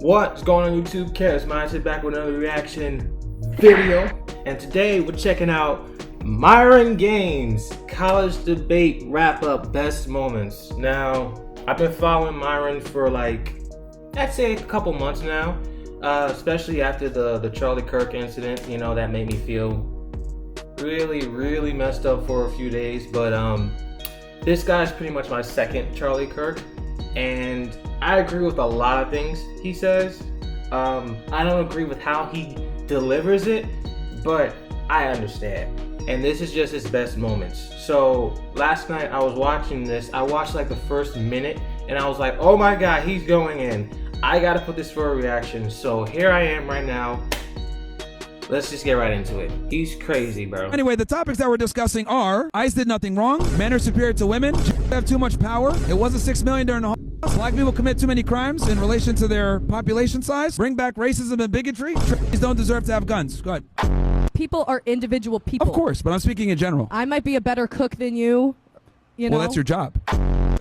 What's going on YouTube? Chaos Mindset back with another reaction video. And today we're checking out Myron Gaines college debate wrap up best moments. Now, I've been following Myron for I'd say a couple months now, especially after the Charlie Kirk incident. You know, that made me feel really messed up for a few days. But this guy's pretty much my second Charlie Kirk, and I agree with a lot of things he says. I don't agree with how he delivers it, but I understand. And this is just his best moments. So last night I was watching this. I watched like the first minute and I was like, oh my God, he's going in. I gotta put this for a reaction. So here I am right now. Let's just get right into it. He's crazy, bro. Anyway, the topics that we're discussing are: ICE did nothing wrong, men are superior to women, have too much power, it wasn't 6 million during the Holocaust, black people commit too many crimes in relation to their population size, bring back racism and bigotry, Trains don't deserve to have guns. Go ahead. People are individual people. Of course, but I'm speaking in general. I might be a better cook than you know? Well, that's your job.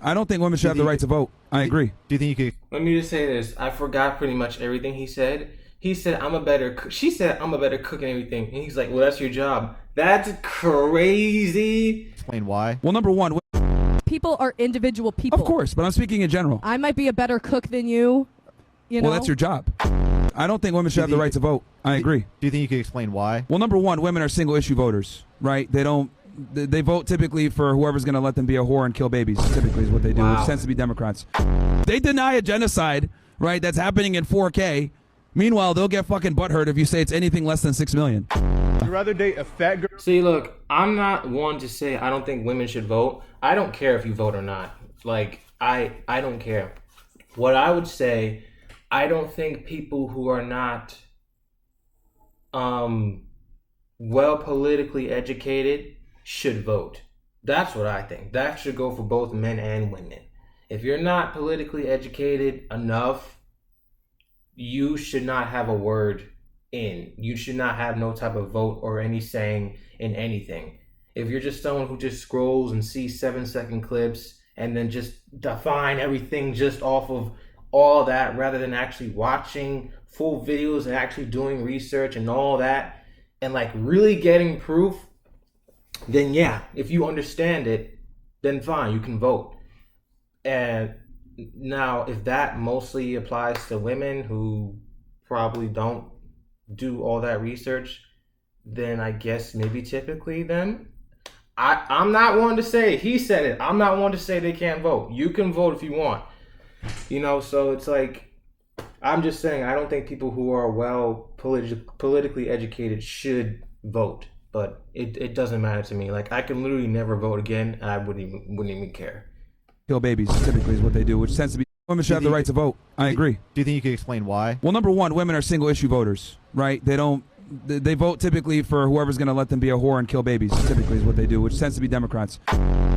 I don't think women should have the right to vote. I agree. Do you think you could? Let me just say this. I forgot pretty much everything he said. He said, I'm a better cook. She said, I'm a better cook and everything. And he's like, well, that's your job. That's crazy. Explain why. Well, number one, People are individual people. of course, but I'm speaking in general. I might be a better cook than you know? Well, that's your job. I don't think women should have the right to vote. I agree. Do you think you could explain why? Well, number one, women are single issue voters, right? They vote typically for whoever's going to let them be a whore and kill babies, typically is what they do, Wow. which tends to be Democrats. They deny a genocide, right, that's happening in 4K. Meanwhile, they'll get fucking butthurt if you say it's anything less than 6 million. You'd rather date a fat girl? See, look, I'm not one to say I don't think women should vote. I don't care if you vote or not. I don't care. What I would say, I don't think people who are not well politically educated should vote. That's what I think. That should go for both men and women. If you're not politically educated enough, you should not have a word in. You should not have no type of vote or any saying in anything. If you're just someone who just scrolls and sees 7-second clips and then just define everything just off of all that rather than actually watching full videos and actually doing research and all that and really getting proof, then yeah, if you understand it, then fine, you can vote. And now, if that mostly applies to women who probably don't do all that research, then I guess maybe typically them. I'm not one to say, he said it, I'm not one to say they can't vote. You can vote if you want. So it's I'm just saying, I don't think people who are well politically educated should vote. But it doesn't matter to me. I can literally never vote again, and I wouldn't even care. Kill babies, typically is what they do, which tends to be women should have the right to vote. I agree. Do you think you could explain why? Well, number one, women are single issue voters, right? They vote typically for whoever's going to let them be a whore and kill babies, typically is what they do, which tends to be Democrats.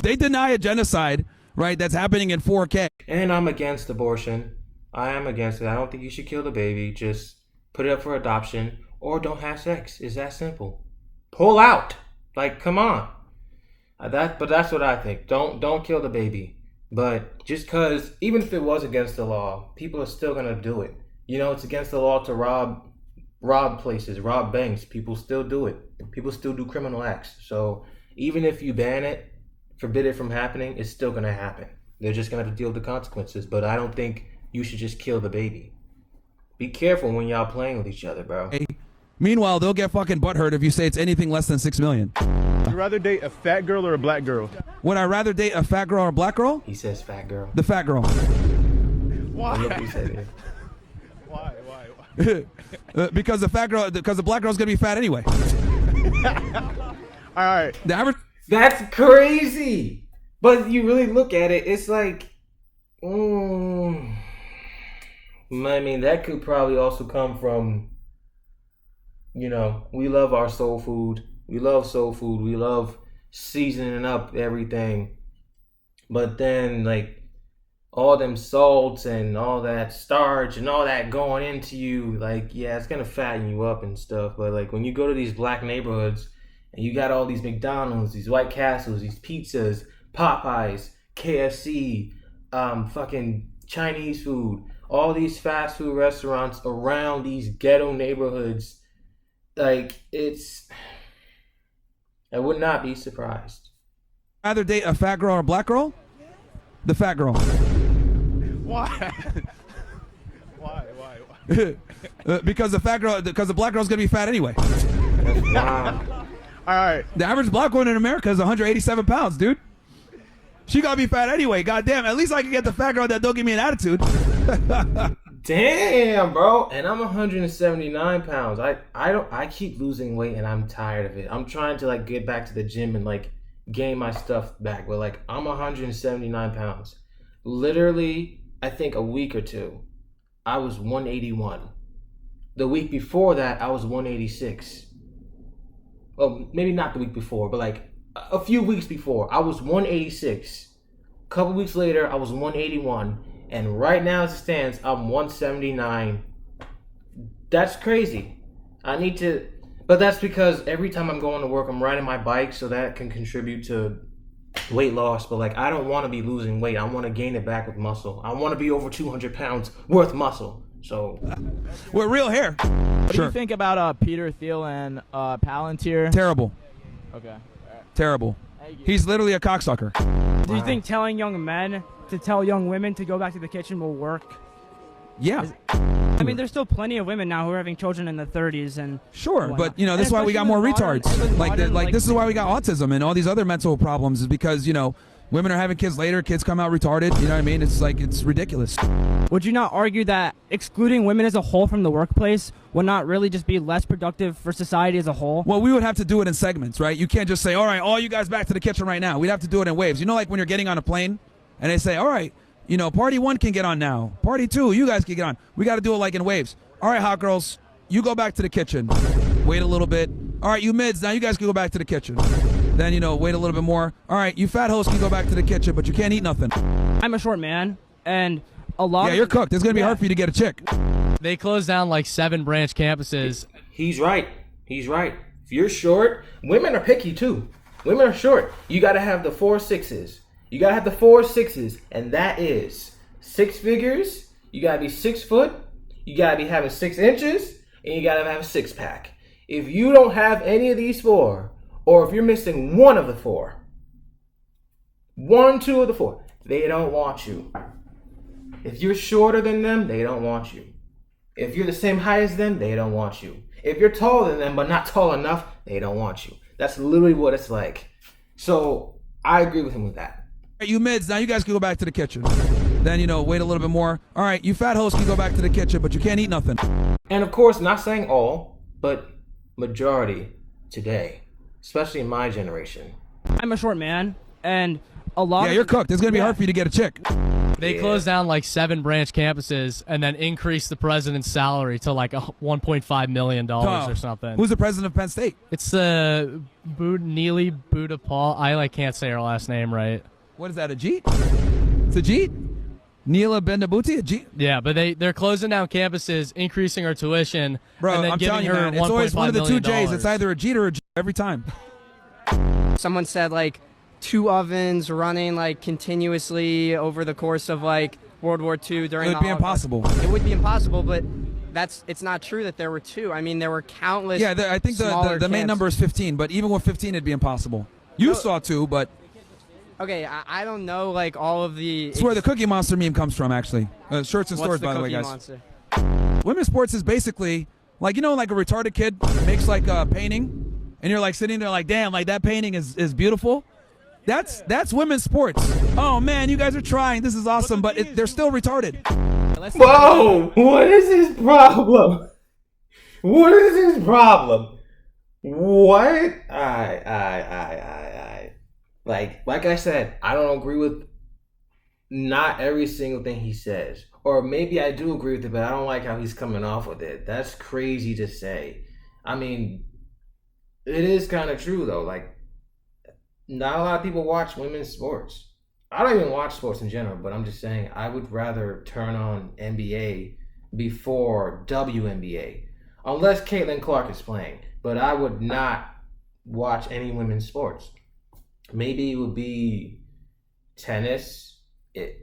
They deny a genocide, right, that's happening in 4K. And I'm against abortion. I am against it. I don't think you should kill the baby. Just put it up for adoption or don't have sex. It's that simple. Pull out. Come on. But that's what I think. Don't kill the baby. But just because, even if it was against the law, people are still going to do it. It's against the law to rob places, rob banks. People still do it. People still do criminal acts. So even if you ban it, forbid it from happening, it's still going to happen. They're just going to have to deal with the consequences. But I don't think you should just kill the baby. Be careful when y'all playing with each other, bro. Meanwhile, they'll get fucking butthurt if you say it's anything less than 6 million. You'd rather date a fat girl or a black girl? Would I rather date a fat girl or a black girl? He says fat girl. The fat girl. Why? Look what he said here. Why? Because the black girl's gonna be fat anyway. All right. The average. That's crazy. But you really look at it, it's I mean, that could probably also come from, we love our soul food. We love soul food. We love seasoning up everything. But then, all them salts and all that starch and all that going into you, yeah, it's going to fatten you up and stuff. But, when you go to these black neighborhoods and you got all these McDonald's, these White Castles, these pizzas, Popeyes, KFC, fucking Chinese food, all these fast food restaurants around these ghetto neighborhoods. Like, I would not be surprised. Rather date a fat girl or a black girl? The fat girl. Why? Why? Because the black girl's gonna be fat anyway. Wow. All right. The average black woman in America is 187 pounds, dude. She gotta be fat anyway. Goddamn. At least I can get the fat girl that don't give me an attitude. Damn, bro. And I'm 179 pounds. I keep losing weight and I'm tired of it. I'm trying to like get back to the gym and like gain my stuff back. But like I'm 179 pounds. Literally, I think a week or two, I was 181. The week before that, I was 186. Well, maybe not the week before, but like a few weeks before, I was 186. A couple weeks later, I was 181. And right now, as it stands, I'm 179. That's crazy. But that's because every time I'm going to work, I'm riding my bike, so that can contribute to weight loss. But like, I don't want to be losing weight. I want to gain it back with muscle. I want to be over 200 pounds worth muscle. So, with real hair. What do you think about Peter Thiel and Palantir? Terrible. Okay. Terrible. He's literally a cocksucker. Do you think telling young men to tell young women to go back to the kitchen will work? Yeah. I mean, there's still plenty of women now who are having children in their 30s and Sure, whatnot. but this is why we got more retards. This is why we got autism and all these other mental problems, is because women are having kids later, kids come out retarded. You know what I mean? It's like, it's ridiculous. Would you not argue that excluding women as a whole from the workplace would not really just be less productive for society as a whole? Well, we would have to do it in segments, right? You can't just say, all right, all you guys back to the kitchen right now. We'd have to do it in waves. Like when you're getting on a plane and they say, all right, party 1 can get on now. Party 2, you guys can get on. We got to do it like in waves. All right, hot girls, you go back to the kitchen. Wait a little bit. All right, you mids, now you guys can go back to the kitchen. Then, wait a little bit more. All right, you fat hoes can go back to the kitchen, but you can't eat nothing. I'm a short man, and a lot Yeah, you're cooked. It's going to be hard for you to get a chick. They closed down like 7 branch campuses. he's right. He's right. If you're short, women are picky too. Women are short. You got to have the 4 6s. You got to have the 4 6s, and that is 6 figures. You got to be 6 foot. You got to be having 6 inches, and you got to have a 6-pack. If you don't have any of these 4, or if you're missing one of the 4, 1, 2 of the 4, they don't want you. If you're shorter than them, they don't want you. If you're the same height as them, they don't want you. If you're taller than them but not tall enough, they don't want you. That's literally what it's like. So I agree with him with that. You mids, now you guys can go back to the kitchen. Then, wait a little bit more. All right, you fat hoes can go back to the kitchen, but you can't eat nothing. And of course, not saying all, but majority today, especially in my generation. I'm a short man, and a lot Yeah, you're cooked. It's going to be hard for you to get a chick. They closed down like 7 branch campuses and then increased the president's salary to like $1.5 million or something. Who's the president of Penn State? It's Neely Budapal. I can't say her last name right. What is that, a G? It's a G? Neela Bendabuti, a G? Yeah, but they're closing down campuses, increasing her tuition, Bro, and then I'm giving telling you, her man, it's always one of the 2 J's. $1.5 It's either a G or a G every time. Someone said 2 ovens running continuously over the course of World War II during It would be impossible. It would be impossible, but it's not true that there were 2. I mean, there were countless. Yeah, I think the main number is 15, but even with 15, it'd be impossible. You saw 2, but Okay, I don't know all of the. it's where the Cookie Monster meme comes from, actually. Shirts and stores, by the way, guys. Monster? Women's sports is basically like a retarded kid makes a painting, and you're sitting there damn, that painting is beautiful. That's women's sports. Oh man, you guys are trying. This is awesome, but they're still retarded. Whoa! What is his problem? What is his problem? What? Like I said, I don't agree with not every single thing he says. Or maybe I do agree with it, but I don't like how he's coming off with it. That's crazy to say. I mean, it is kind of true though. Not a lot of people watch women's sports. I don't even watch sports in general, but I'm just saying I would rather turn on NBA before WNBA. Unless Caitlin Clark is playing. But I would not watch any women's sports. Maybe it would be tennis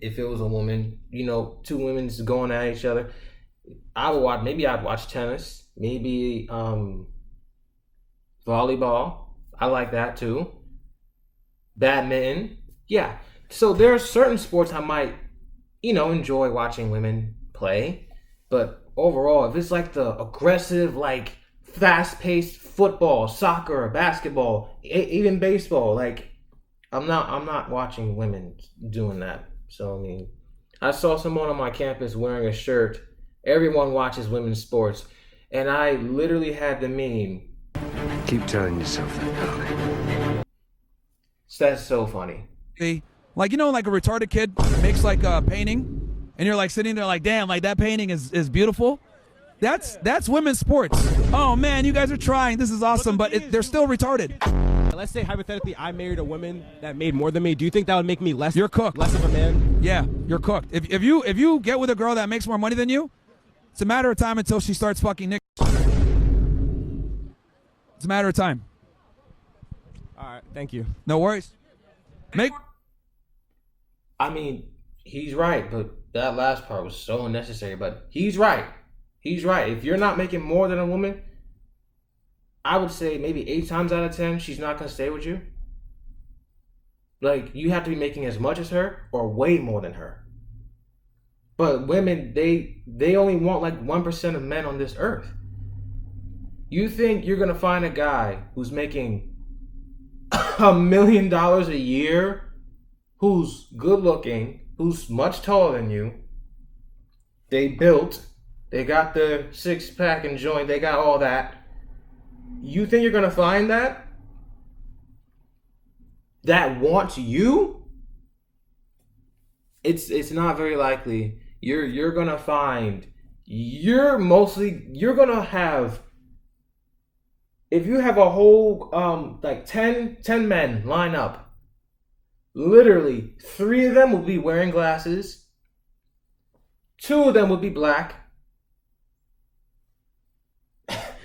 if it was a woman, two women just going at each other, I would watch. Maybe I'd watch tennis. Maybe volleyball. I like that too. Badminton. Yeah. So there are certain sports I might, enjoy watching women play. But overall, if it's like the aggressive, like fast-paced football, soccer, basketball, even baseball, like I'm not watching women doing that. So I mean, I saw someone on my campus wearing a shirt. Everyone watches women's sports, and I literally had the meme. Keep telling yourself that, darling. That's so funny. Like, like a retarded kid makes like a painting, and you're like sitting there like, damn, like that painting is beautiful. That's women's sports. Oh man, you guys are trying. This is awesome, but they're still retarded. Let's say hypothetically I married a woman that made more than me. Do you think that would make me less? You're cooked. Less of a man? Yeah, you're cooked. If you get with a girl that makes more money than you, it's a matter of time until she starts fucking niggas. It's a matter of time. All right, thank you. No worries. I mean, he's right, but that last part was so unnecessary. But he's right. He's right. If you're not making more than a woman, I would say maybe 8 times out of 10, she's not going to stay with you. Like, you have to be making as much as her or way more than her. But women, they only want like 1% of men on this earth. You think you're going to find a guy who's making $1 million a year, who's good looking, who's much taller than you, they got the 6-pack and joint, they got all that. You think you're going to find that wants you? It's not very likely. You're going to find, you're going to have, if you have a whole, like 10 men line up, literally 3 of them will be wearing glasses, 2 of them will be black,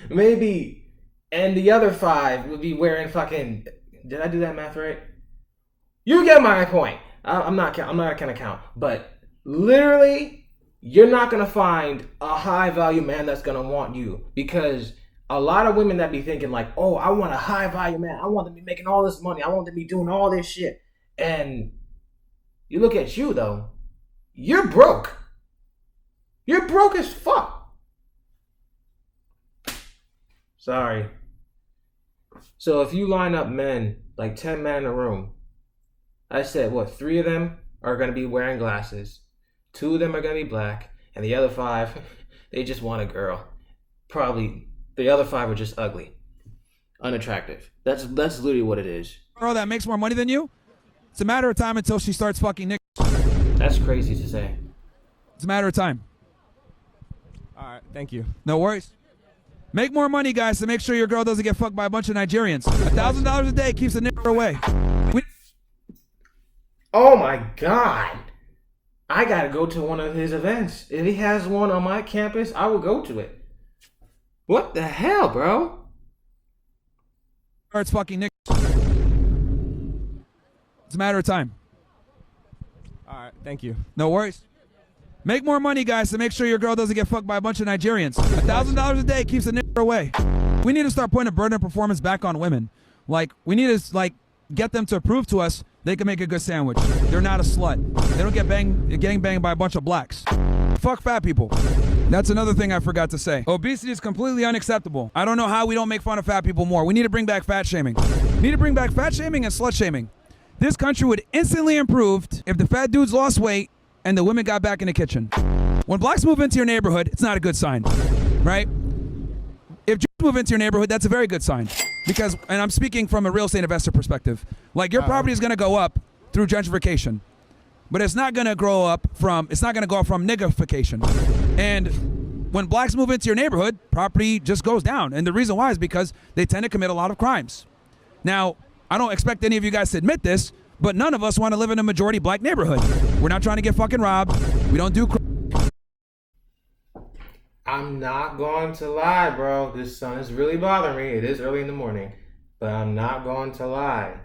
maybe, and the other 5 would be wearing fucking, did I do that math right? You get my point. I'm not gonna count, but literally, you're not gonna find a high value man that's gonna want you, because a lot of women that be thinking like, oh, I want a high value man. I want them to be making all this money. I want them to be doing all this shit. And you look at you though, you're broke. You're broke as fuck. Sorry. So if you line up men, like 10 men in a room, I said, 3 of them are going to be wearing glasses, 2 of them are going to be black, and the other 5, they just want a girl. Probably the other 5 are just ugly, unattractive. That's literally what it is. Girl that makes more money than you, it's a matter of time until she starts fucking niggas. That's crazy to say. It's a matter of time. All right, thank you. No worries. Make more money, guys, to make sure your girl doesn't get fucked by a bunch of Nigerians. $1,000 a day keeps a nigger away. Oh my God. I gotta go to one of his events. If he has one on my campus, I will go to it. What the hell, bro? Starts fucking niggas. It's a matter of time. All right, thank you. No worries. Make more money, guys, to make sure your girl doesn't get fucked by a bunch of Nigerians. $1,000 a day keeps a nigger away. We need to start putting a burden of performance back on women. Like, we need to get them to prove to us they can make a good sandwich. They're not a slut. They don't get getting banged by a bunch of blacks. Fuck fat people. That's another thing I forgot to say. Obesity is completely unacceptable. I don't know how we don't make fun of fat people more. We need to bring back fat shaming. We need to bring back fat shaming and slut shaming. This country would instantly improve if the fat dudes lost weight and the women got back in the kitchen. When blacks move into your neighborhood, it's not a good sign, right? If Jews move into your neighborhood, that's a very good sign. Because, and I'm speaking from a real estate investor perspective, like your property is going to go up through gentrification, but it's not going to go up from niggerification. And when blacks move into your neighborhood, property just goes down. And the reason why is because they tend to commit a lot of crimes. Now, I don't expect any of you guys to admit this, but none of us want to live in a majority black neighborhood. We're not trying to get fucking robbed. We don't do I'm not going to lie, bro. This sun is really bothering me. It is early in the morning, but I'm not going to lie.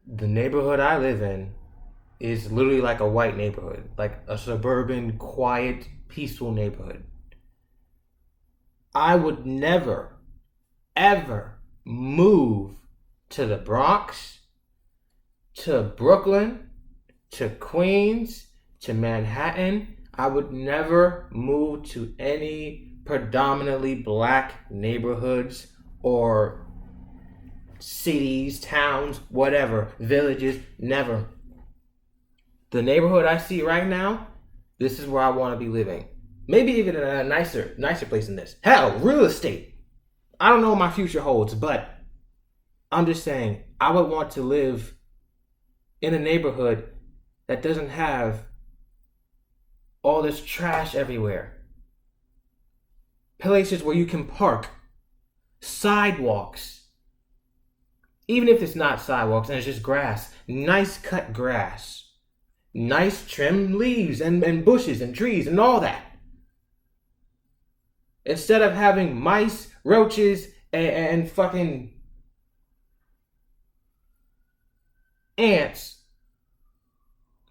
The neighborhood I live in, is literally like a white neighborhood, like a suburban, quiet, peaceful neighborhood. I would never, ever move to the Bronx, to Brooklyn, to Queens, to Manhattan. I would never move to any predominantly black neighborhoods or cities, towns, whatever, villages, never. The neighborhood I see right now, this is where I want to be living. Maybe even in a nicer place than this. Hell, real estate. I don't know what my future holds, but I'm just saying, I would want to live in a neighborhood that doesn't have all this trash everywhere. Places where you can park. Sidewalks. Even if it's not sidewalks and it's just grass. Nice cut grass. Nice trimmed leaves and bushes and trees and all that. Instead of having mice, roaches, and fucking ants.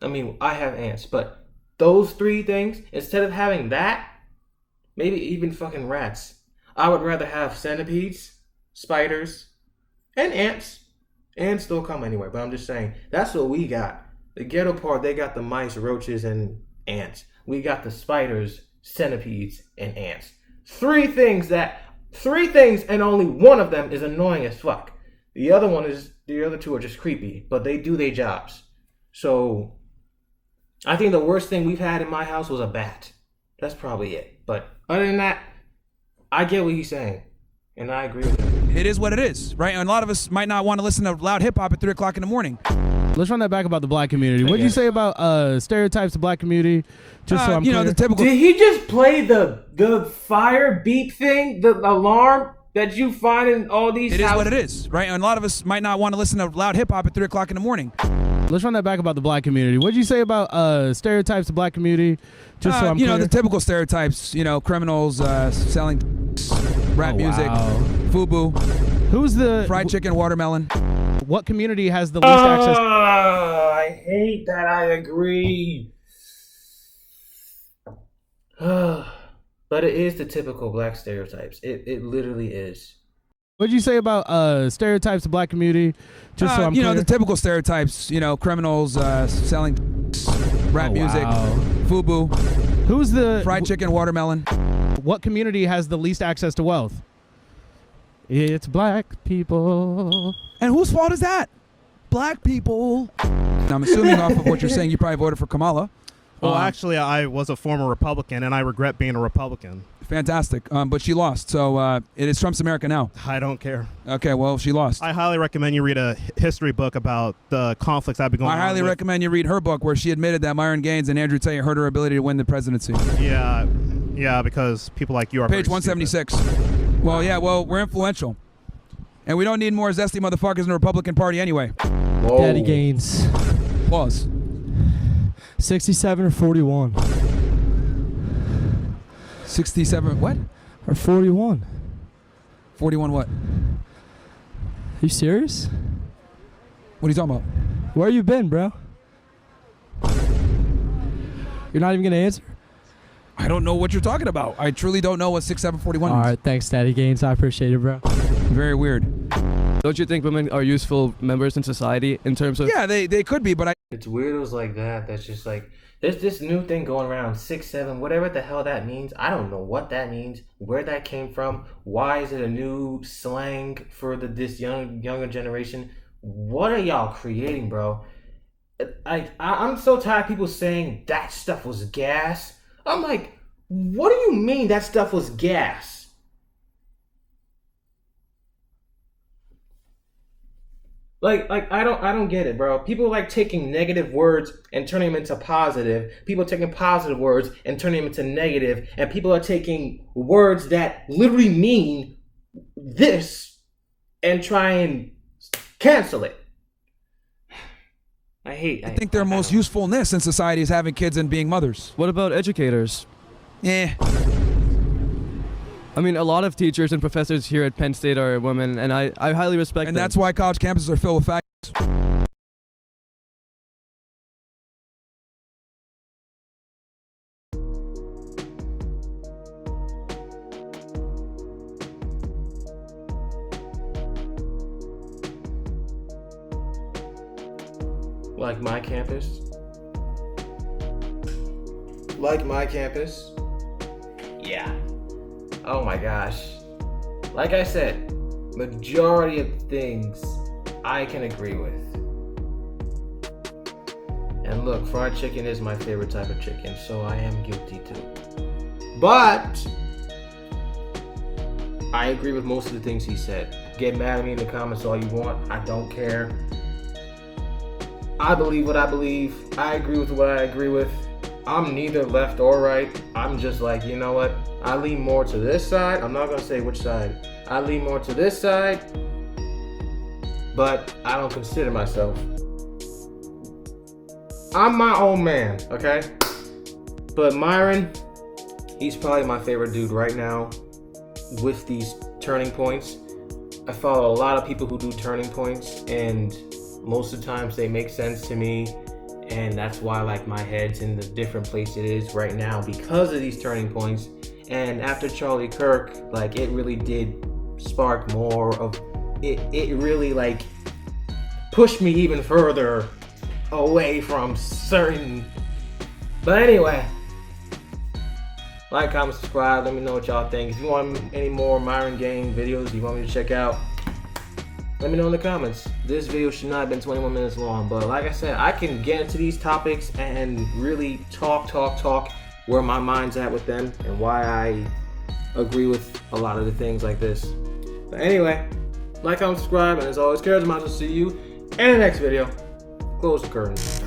I mean, I have ants, but those three things, instead of having that, maybe even fucking rats, I would rather have centipedes, spiders, and ants. Ants still come anyway, but I'm just saying, that's what we got. The ghetto part, they got the mice, roaches, and ants. We got the spiders, centipedes, and ants. Three things, and only one of them is annoying as fuck. The other two are just creepy, but they do their jobs. So, I think the worst thing we've had in my house was a bat. That's probably it. But other than that, I get what he's saying, and I agree with him. It is what it is, right? And a lot of us might not want to listen to loud hip hop at 3 o'clock in the morning. Let's run that back about the black community. What did you say about stereotypes of black community? Just so I'm clear. The typical. Did he just play the fire beep thing, the alarm that you find in all these houses? It is what it is, right? And a lot of us might not want to listen to loud hip hop at 3 o'clock in the morning. Let's run that back about the black community. What did you say about stereotypes of black community? Just so I'm clear. The typical stereotypes. Criminals selling rap music, FUBU. Who's the fried chicken, watermelon? What community has the least access? I hate that. I agree. But it is the typical black stereotypes. It literally is. What did you say about stereotypes of black community? Just so I'm clear. The typical stereotypes. Criminals selling rap music, FUBU. Who's the fried chicken, watermelon? What community has the least access to wealth? It's black people. And whose fault is that? Black people. Now, I'm assuming off of what you're saying, you probably voted for Kamala. Well, actually, I was a former Republican, and I regret being a Republican. Fantastic. But she lost, so it is Trump's America now. I don't care. Okay, well, she lost. I highly recommend you read a history book about the conflicts that have been going on. I highly recommend you read her book, where she admitted that Myron Gaines and Andrew Tate hurt her ability to win the presidency. Yeah, because people like you are Page 176. Well, we're influential. And we don't need more zesty motherfuckers in the Republican Party anyway. Whoa. Daddy Gaines. Pause. 67 or 41? 67 what? Or 41. 41 what? Are you serious? What are you talking about? Where you been, bro? You're not even going to answer? I don't know what you're talking about. I truly don't know what 6741 means. All right, thanks, Daddy Gaines. I appreciate it, bro. Very weird. Don't you think women are useful members in society in terms of... Yeah, they could be, but It's weirdos like that that's just like, there's this new thing going around, 6'7", whatever the hell that means. I don't know what that means, where that came from. Why is it a new slang for this younger generation? What are y'all creating, bro? I'm so tired of people saying that stuff was gas. I'm like, what do you mean that stuff was gas? Like I don't get it, bro. People like taking negative words and turning them into positive. People taking positive words and turning them into negative. And people are taking words that literally mean this and try and cancel it. I think their most usefulness in society is having kids and being mothers. What about educators? Yeah. I mean, a lot of teachers and professors here at Penn State are women, and I highly respect them. And that's why college campuses are filled with faggots. Like my campus. Like my campus. Yeah. Oh my gosh. Like I said, majority of things I can agree with. And look, fried chicken is my favorite type of chicken, so I am guilty too. But I agree with most of the things he said. Get mad at me in the comments all you want. I don't care. I believe what I believe. I agree with what I agree with. I'm neither left or right. I'm just like, you know what? I lean more to this side. I'm not gonna say which side. I lean more to this side, but I don't consider myself. I'm my own man, okay? But Myron, he's probably my favorite dude right now with these turning points. I follow a lot of people who do turning points, and most of the times they make sense to me, and that's why like my head's in the different place it is right now because of these turning points. And after Charlie Kirk, like it really did spark more of it. It really like pushed me even further away from certain. But anyway, like, comment, subscribe. Let me know what y'all think. If you want any more Myron Gang videos you want me to check out, let me know in the comments. This video should not have been 21 minutes long, but like I said, I can get into these topics and really talk where my mind's at with them and why I agree with a lot of the things like this. But anyway, like, comment, subscribe, and as always, charismatic. I'll see you in the next video. Close the curtains.